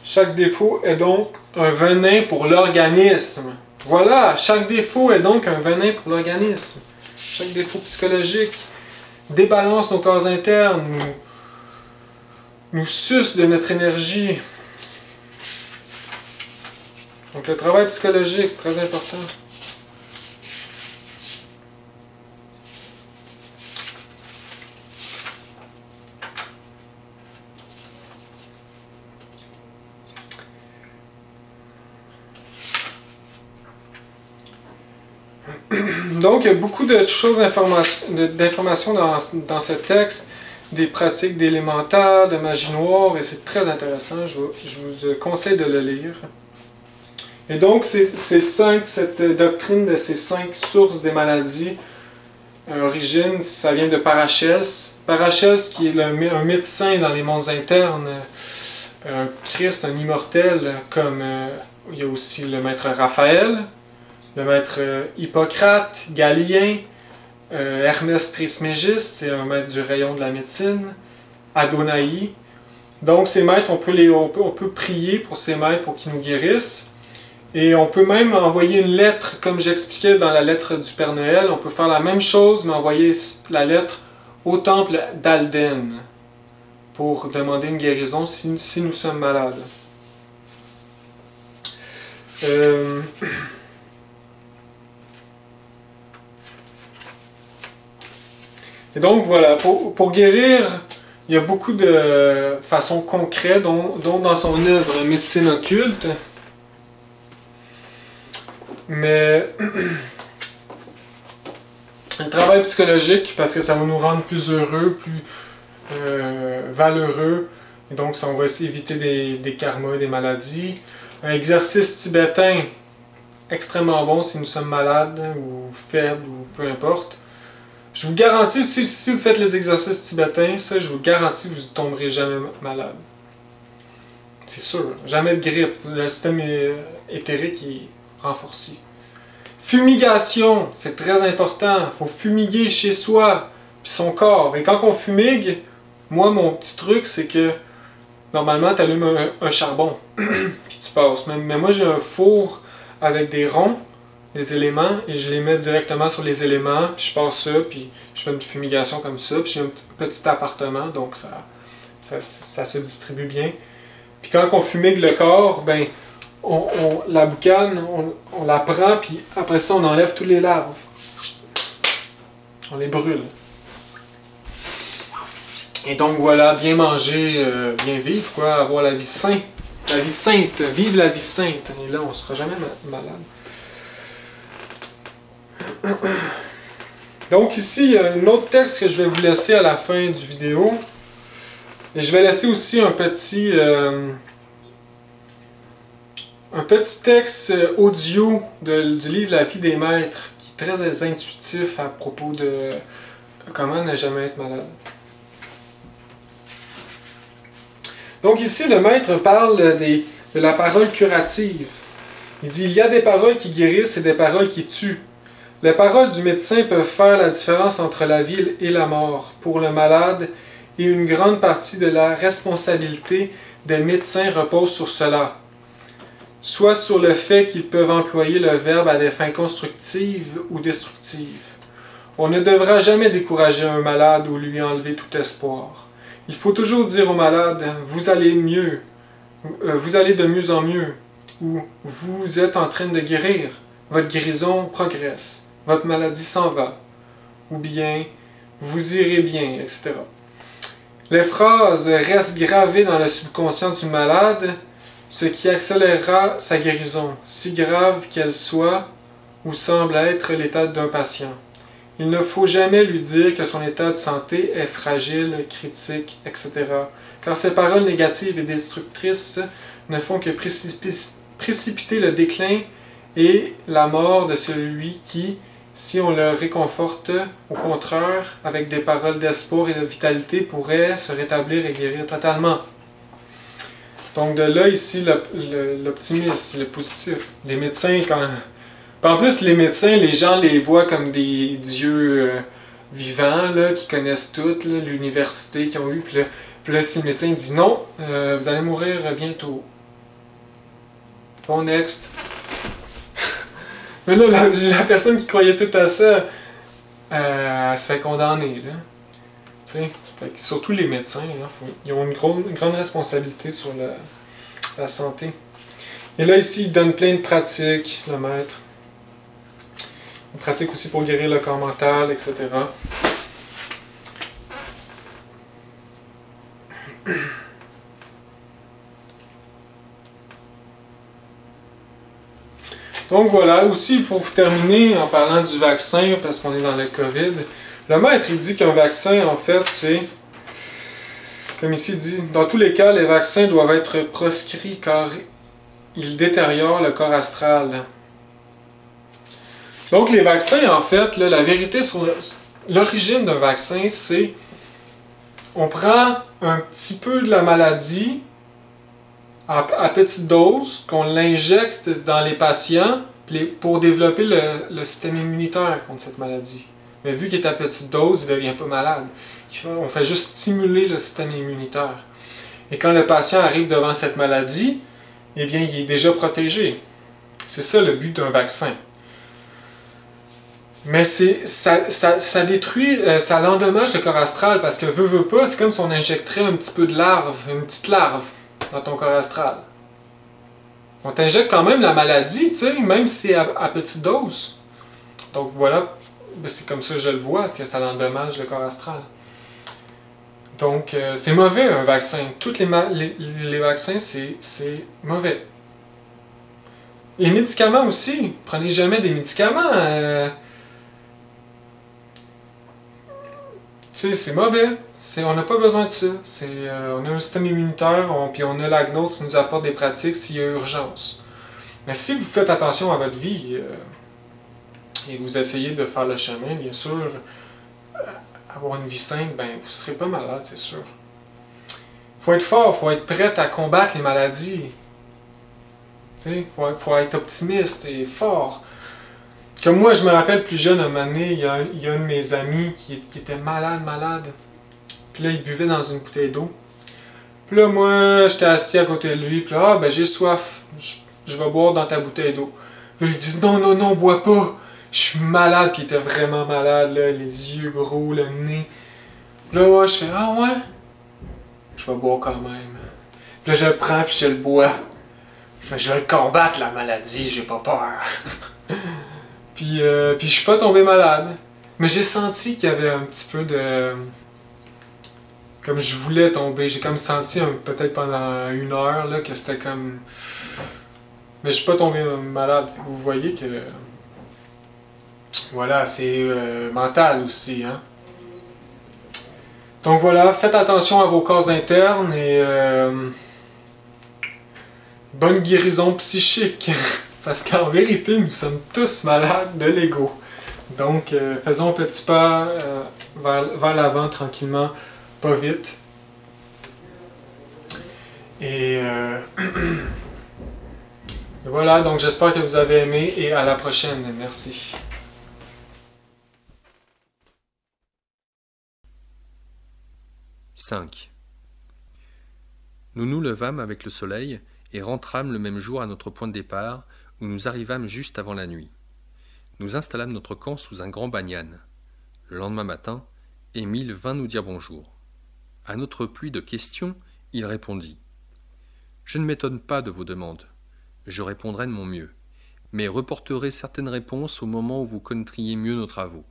Chaque défaut est donc un venin pour l'organisme. Voilà, chaque défaut est donc un venin pour l'organisme. Chaque défaut psychologique débalance nos corps internes, nous suce de notre énergie. Donc le travail psychologique, c'est très important. Donc, il y a beaucoup de choses d'informations dans ce texte, des pratiques d'élémentaire, de magie noire, et c'est très intéressant. Je vous conseille de le lire. Et donc, cette doctrine de ces 5 sources des maladies, origine, ça vient de Parachès. Parachès, qui est un médecin dans les mondes internes, un Christ, un immortel, comme il y a aussi le maître Raphaël, le maître Hippocrate, Galien, Hermès Trismégiste, c'est un maître du rayon de la médecine, Adonai. Donc ces maîtres, on peut prier pour ces maîtres pour qu'ils nous guérissent. Et on peut même envoyer une lettre, comme j'expliquais dans la lettre du Père Noël, on peut faire la même chose, mais envoyer la lettre au temple d'Alden pour demander une guérison si nous sommes malades. Et donc voilà, pour guérir, il y a beaucoup de façons concrètes, dont dans son œuvre Médecine occulte. Mais le travail psychologique, parce que ça va nous rendre plus heureux, plus valeureux, et donc ça, on va essayer d'éviter des karmas, des maladies. Un exercice tibétain, extrêmement bon si nous sommes malades, ou faibles, ou peu importe. Je vous garantis, si vous faites les exercices tibétains, ça, je vous garantis que vous ne tomberez jamais malade. C'est sûr. Jamais de grippe. Le système éthérique est renforcé. Fumigation, c'est très important. Il faut fumiguer chez soi, puis son corps. Et quand on fumigue, moi, mon petit truc, c'est que normalement, tu allumes un charbon, puis tu passes. Mais moi, j'ai un four avec des ronds, des éléments, et je les mets directement sur les éléments, puis je passe ça, puis je fais une fumigation comme ça, puis j'ai un petit appartement, donc ça se distribue bien. Puis quand on fumigue le corps, ben, la boucane, on la prend, puis après ça, on enlève tous les larves. On les brûle. Et donc voilà, bien manger, bien vivre, quoi, avoir la vie sainte. La vie sainte, vive la vie sainte. Et là, on ne sera jamais malade. Donc ici, il y a un autre texte que je vais vous laisser à la fin du vidéo. Et je vais laisser aussi un petit texte audio du livre La vie des maîtres, qui est très intuitif à propos de comment ne jamais être malade. Donc ici, le maître parle des de la parole curative. Il dit, il y a des paroles qui guérissent et des paroles qui tuent. Les paroles du médecin peuvent faire la différence entre la vie et la mort pour le malade, et une grande partie de la responsabilité des médecins repose sur cela, soit sur le fait qu'ils peuvent employer le verbe à des fins constructives ou destructives. On ne devra jamais décourager un malade ou lui enlever tout espoir. Il faut toujours dire au malade, vous allez mieux, vous allez de mieux en mieux, ou vous êtes en train de guérir, votre guérison progresse, votre maladie s'en va, ou bien vous irez bien, etc. Les phrases restent gravées dans le subconscient du malade, ce qui accélérera sa guérison, si grave qu'elle soit ou semble être l'état d'un patient. Il ne faut jamais lui dire que son état de santé est fragile, critique, etc., car ces paroles négatives et destructrices ne font que précipiter le déclin et la mort de celui qui, si on le réconforte, au contraire, avec des paroles d'espoir et de vitalité, pourrait se rétablir et guérir totalement. Donc de là, ici, l'optimisme, le positif. Les médecins, en plus, les médecins, les gens les voient comme des dieux vivants, là, qui connaissent tout, l'université qu'ils ont eu. Puis là, si le médecin dit non, vous allez mourir bientôt. Bon, next. Mais là, la personne qui croyait tout à ça, elle se fait condamner, là. Tu sais, surtout les médecins, hein, ils ont une grande responsabilité sur la santé. Et là, ici, il donne plein de pratiques, le maître. Une pratique aussi pour guérir le corps mental, etc. Donc voilà, aussi pour terminer en parlant du vaccin, parce qu'on est dans le COVID, le maître il dit qu'un vaccin, en fait, c'est, comme ici il dit, dans tous les cas, les vaccins doivent être proscrits car ils détériorent le corps astral. Donc les vaccins, en fait, là, la vérité sur l'origine d'un vaccin, c'est on prend un petit peu de la maladie à petite dose, qu'on l'injecte dans les patients pour développer le système immunitaire contre cette maladie. Mais vu qu'il est à petite dose, il ne devient pas malade. On fait juste stimuler le système immunitaire. Et quand le patient arrive devant cette maladie, eh bien, il est déjà protégé. C'est ça le but d'un vaccin. Mais ça détruit, ça l'endommage le corps astral parce que veut pas, c'est comme si on injecterait un petit peu de larve, une petite larve dans ton corps astral. On t'injecte quand même la maladie, tu sais, même si c'est à petite dose. Donc voilà, c'est comme ça que je le vois, que ça l'endommage le corps astral. Donc c'est mauvais un vaccin. Tous les vaccins, c'est mauvais. Les médicaments aussi, prenez jamais des médicaments. Tu sais, c'est mauvais. On n'a pas besoin de ça. On a un système immunitaire, puis on a la gnose qui nous apporte des pratiques s'il y a urgence. Mais si vous faites attention à votre vie et vous essayez de faire le chemin, bien sûr, avoir une vie saine, ben, vous ne serez pas malade, c'est sûr. Il faut être fort, il faut être prêt à combattre les maladies. Il faut être optimiste et fort. Comme moi, je me rappelle plus jeune, un moment donné, il y a un de mes amis qui était malade. Puis là, il buvait dans une bouteille d'eau. Puis là, moi, j'étais assis à côté de lui. Puis là, ben j'ai soif. Je vais boire dans ta bouteille d'eau. Là, il dit non, bois pas. Je suis malade. Puis il était vraiment malade, là, les yeux gros, le nez. Puis là, ouais, je fais ah ouais. Je vais boire quand même. Puis là, je le prends puis je le bois. Je vais combattre la maladie, j'ai pas peur. Puis je suis pas tombé malade. Mais j'ai senti qu'il y avait un petit peu de... Comme je voulais tomber. J'ai comme senti peut-être pendant 1 heure là, que c'était comme... Mais je suis pas tombé malade. Vous voyez que... Voilà, c'est mental aussi. Hein? Donc voilà, faites attention à vos causes internes et... bonne guérison psychique. Parce qu'en vérité, nous sommes tous malades de l'ego. Donc, faisons un petit pas vers l'avant tranquillement, pas vite. Et Et voilà, donc j'espère que vous avez aimé et à la prochaine. Merci. « 5. Nous nous levâmes avec le soleil et rentrâmes le même jour à notre point de départ, où nous arrivâmes juste avant la nuit. Nous installâmes notre camp sous un grand banyan. Le lendemain matin, Émile vint nous dire bonjour. À notre pluie de questions, il répondit « Je ne m'étonne pas de vos demandes. Je répondrai de mon mieux, mais reporterai certaines réponses au moment où vous connaîtriez mieux nos travaux.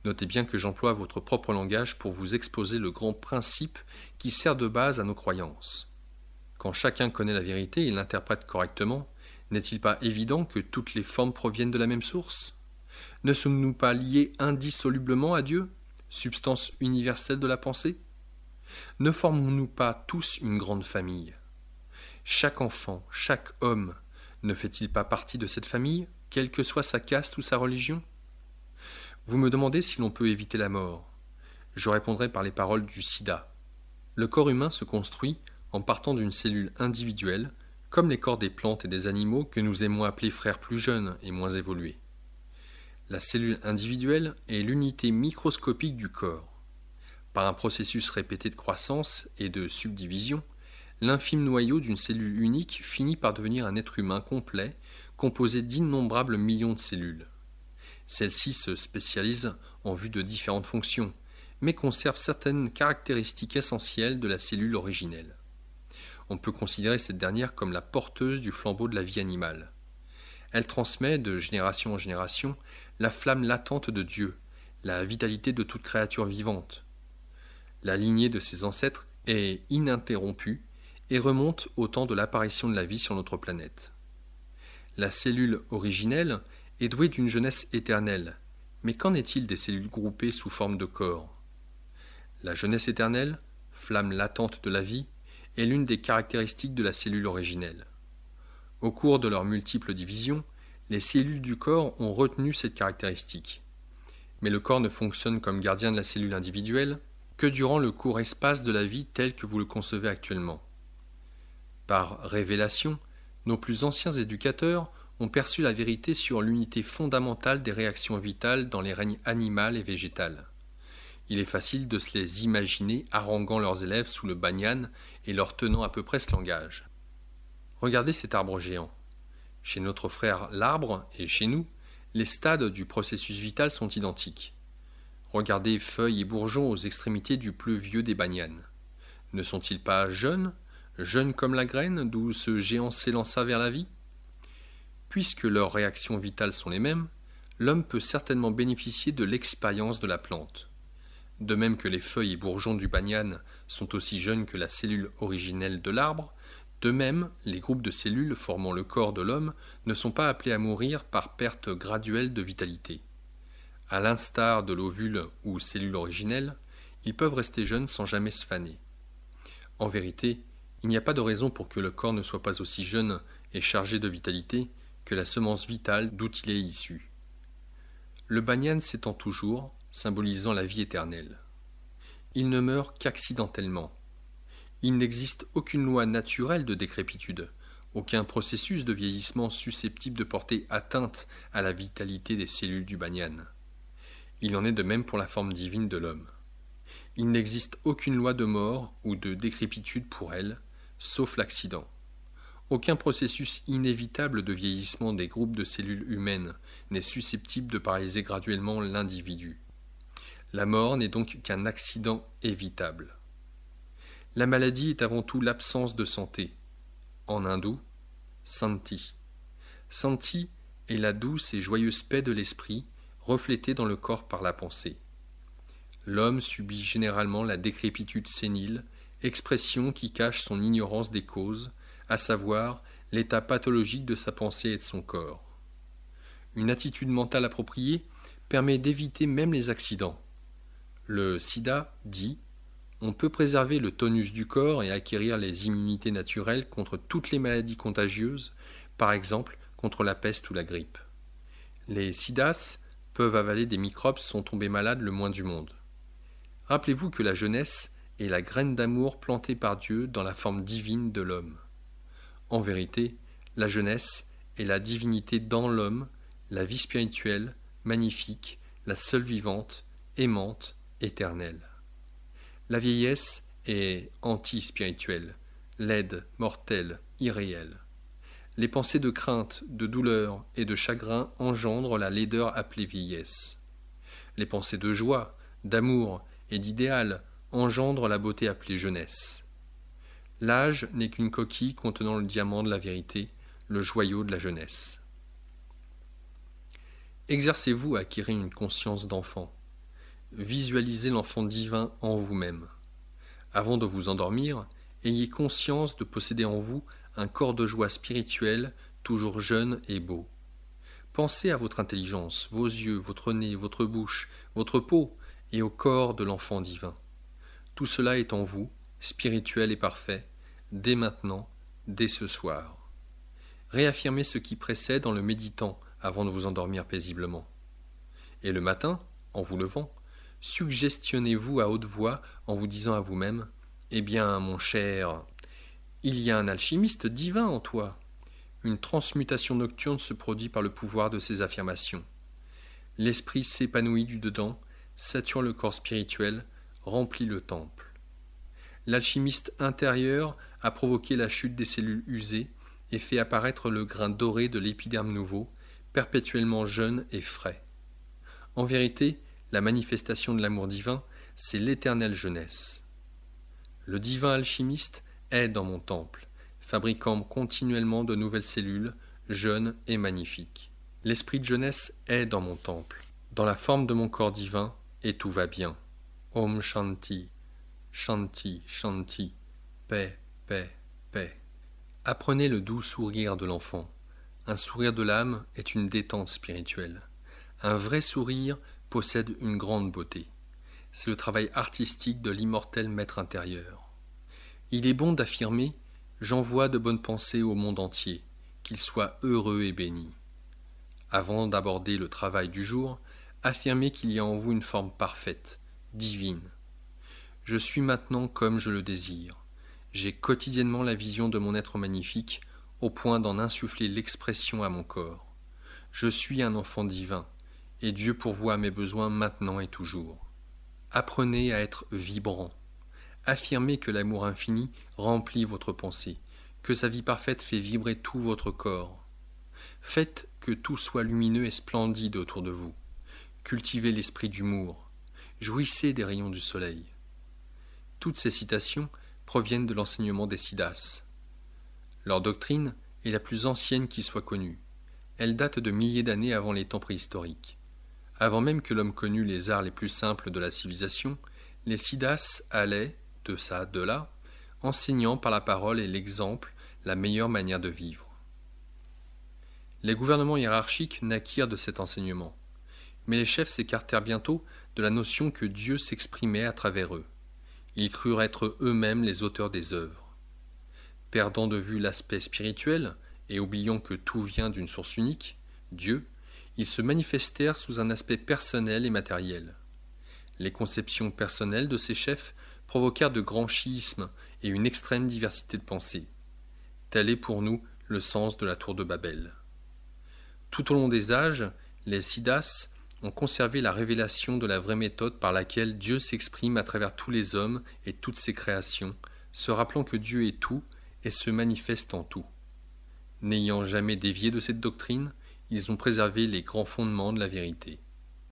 Notez bien que j'emploie votre propre langage pour vous exposer le grand principe qui sert de base à nos croyances. Quand chacun connaît la vérité et l'interprète correctement, n'est-il pas évident que toutes les formes proviennent de la même source? Ne sommes-nous pas liés indissolublement à Dieu, substance universelle de la pensée? Ne formons-nous pas tous une grande famille? Chaque enfant, chaque homme, ne fait-il pas partie de cette famille, quelle que soit sa caste ou sa religion? Vous me demandez si l'on peut éviter la mort. Je répondrai par les paroles du Sida. Le corps humain se construit en partant d'une cellule individuelle, comme les corps des plantes et des animaux que nous aimons appeler frères plus jeunes et moins évolués. La cellule individuelle est l'unité microscopique du corps. Par un processus répété de croissance et de subdivision, l'infime noyau d'une cellule unique finit par devenir un être humain complet, composé d'innombrables millions de cellules. Celles-ci se spécialisent en vue de différentes fonctions, mais conservent certaines caractéristiques essentielles de la cellule originelle. On peut considérer cette dernière comme la porteuse du flambeau de la vie animale. Elle transmet de génération en génération la flamme latente de Dieu, la vitalité de toute créature vivante. La lignée de ses ancêtres est ininterrompue et remonte au temps de l'apparition de la vie sur notre planète. La cellule originelle est douée d'une jeunesse éternelle, mais qu'en est-il des cellules groupées sous forme de corps? La jeunesse éternelle, flamme latente de la vie, est l'une des caractéristiques de la cellule originelle. Au cours de leurs multiples divisions, les cellules du corps ont retenu cette caractéristique. Mais le corps ne fonctionne comme gardien de la cellule individuelle que durant le court espace de la vie tel que vous le concevez actuellement. Par révélation, nos plus anciens éducateurs ont perçu la vérité sur l'unité fondamentale des réactions vitales dans les règnes animal et végétal. Il est facile de se les imaginer haranguant leurs élèves sous le banyan et leur tenant à peu près ce langage. Regardez cet arbre géant. Chez notre frère l'arbre et chez nous, les stades du processus vital sont identiques. Regardez feuilles et bourgeons aux extrémités du plus vieux des banyanes. Ne sont-ils pas jeunes, jeunes comme la graine d'où ce géant s'élança vers la vie? Puisque leurs réactions vitales sont les mêmes, l'homme peut certainement bénéficier de l'expérience de la plante. De même que les feuilles et bourgeons du banyan sont aussi jeunes que la cellule originelle de l'arbre, de même, les groupes de cellules formant le corps de l'homme ne sont pas appelés à mourir par perte graduelle de vitalité. À l'instar de l'ovule ou cellule originelle, ils peuvent rester jeunes sans jamais se faner. En vérité, il n'y a pas de raison pour que le corps ne soit pas aussi jeune et chargé de vitalité que la semence vitale d'où il est issu. Le banyan s'étend toujours, symbolisant la vie éternelle. Il ne meurt qu'accidentellement. Il n'existe aucune loi naturelle de décrépitude, aucun processus de vieillissement susceptible de porter atteinte à la vitalité des cellules du banyan. Il en est de même pour la forme divine de l'homme. Il n'existe aucune loi de mort ou de décrépitude pour elle, sauf l'accident. Aucun processus inévitable de vieillissement des groupes de cellules humaines n'est susceptible de paralyser graduellement l'individu. La mort n'est donc qu'un accident évitable. La maladie est avant tout l'absence de santé. En hindou, Santi. Santi est la douce et joyeuse paix de l'esprit, reflétée dans le corps par la pensée. L'homme subit généralement la décrépitude sénile, expression qui cache son ignorance des causes, à savoir l'état pathologique de sa pensée et de son corps. Une attitude mentale appropriée permet d'éviter même les accidents. Le Sida dit « On peut préserver le tonus du corps et acquérir les immunités naturelles contre toutes les maladies contagieuses, par exemple contre la peste ou la grippe. Les Siddhas peuvent avaler des microbes sans tomber malades le moins du monde. Rappelez-vous que la jeunesse est la graine d'amour plantée par Dieu dans la forme divine de l'homme. En vérité, la jeunesse est la divinité dans l'homme, la vie spirituelle, magnifique, la seule vivante, aimante, éternelle. La vieillesse est anti-spirituelle, laide, mortelle, irréelle. Les pensées de crainte, de douleur et de chagrin engendrent la laideur appelée vieillesse. Les pensées de joie, d'amour et d'idéal engendrent la beauté appelée jeunesse. L'âge n'est qu'une coquille contenant le diamant de la vérité, le joyau de la jeunesse. Exercez-vous à acquérir une conscience d'enfant. Visualisez l'enfant divin en vous-même. Avant de vous endormir, ayez conscience de posséder en vous un corps de joie spirituelle, toujours jeune et beau. Pensez à votre intelligence, vos yeux, votre nez, votre bouche, votre peau et au corps de l'enfant divin. Tout cela est en vous, spirituel et parfait, dès maintenant, dès ce soir. Réaffirmez ce qui précède en le méditant avant de vous endormir paisiblement. Et le matin, en vous levant, suggestionnez-vous à haute voix en vous disant à vous-même « Eh bien, mon cher, il y a un alchimiste divin en toi. » Une transmutation nocturne se produit par le pouvoir de ces affirmations. L'esprit s'épanouit du dedans, sature le corps spirituel, remplit le temple. L'alchimiste intérieur a provoqué la chute des cellules usées et fait apparaître le grain doré de l'épiderme nouveau, perpétuellement jeune et frais. En vérité, la manifestation de l'amour divin, c'est l'éternelle jeunesse. Le divin alchimiste est dans mon temple, fabriquant continuellement de nouvelles cellules, jeunes et magnifiques. L'esprit de jeunesse est dans mon temple, dans la forme de mon corps divin, et tout va bien. Om Shanti, Shanti, Shanti, paix, paix, paix. Apprenez le doux sourire de l'enfant. Un sourire de l'âme est une détente spirituelle. Un vrai sourire possède une grande beauté. C'est le travail artistique de l'immortel maître intérieur. Il est bon d'affirmer « J'envoie de bonnes pensées au monde entier, qu'il soit heureux et béni ». Avant d'aborder le travail du jour, affirmez qu'il y a en vous une forme parfaite, divine. Je suis maintenant comme je le désire. J'ai quotidiennement la vision de mon être magnifique, au point d'en insuffler l'expression à mon corps. Je suis un enfant divin, et Dieu pourvoit à mes besoins maintenant et toujours. Apprenez à être vibrant. Affirmez que l'amour infini remplit votre pensée, que sa vie parfaite fait vibrer tout votre corps. Faites que tout soit lumineux et splendide autour de vous. Cultivez l'esprit d'humour. Jouissez des rayons du soleil. Toutes ces citations proviennent de l'enseignement des Siddhas. Leur doctrine est la plus ancienne qui soit connue. Elle date de milliers d'années avant les temps préhistoriques. Avant même que l'homme connût les arts les plus simples de la civilisation, les Siddhas allaient, de ça, de là, enseignant par la parole et l'exemple la meilleure manière de vivre. Les gouvernements hiérarchiques naquirent de cet enseignement, mais les chefs s'écartèrent bientôt de la notion que Dieu s'exprimait à travers eux. Ils crurent être eux-mêmes les auteurs des œuvres. Perdant de vue l'aspect spirituel et oubliant que tout vient d'une source unique, Dieu, ils se manifestèrent sous un aspect personnel et matériel. Les conceptions personnelles de ces chefs provoquèrent de grands schismes et une extrême diversité de pensées. Tel est pour nous le sens de la tour de Babel. Tout au long des âges, les Siddhas ont conservé la révélation de la vraie méthode par laquelle Dieu s'exprime à travers tous les hommes et toutes ses créations, se rappelant que Dieu est tout et se manifeste en tout. N'ayant jamais dévié de cette doctrine, ils ont préservé les grands fondements de la vérité.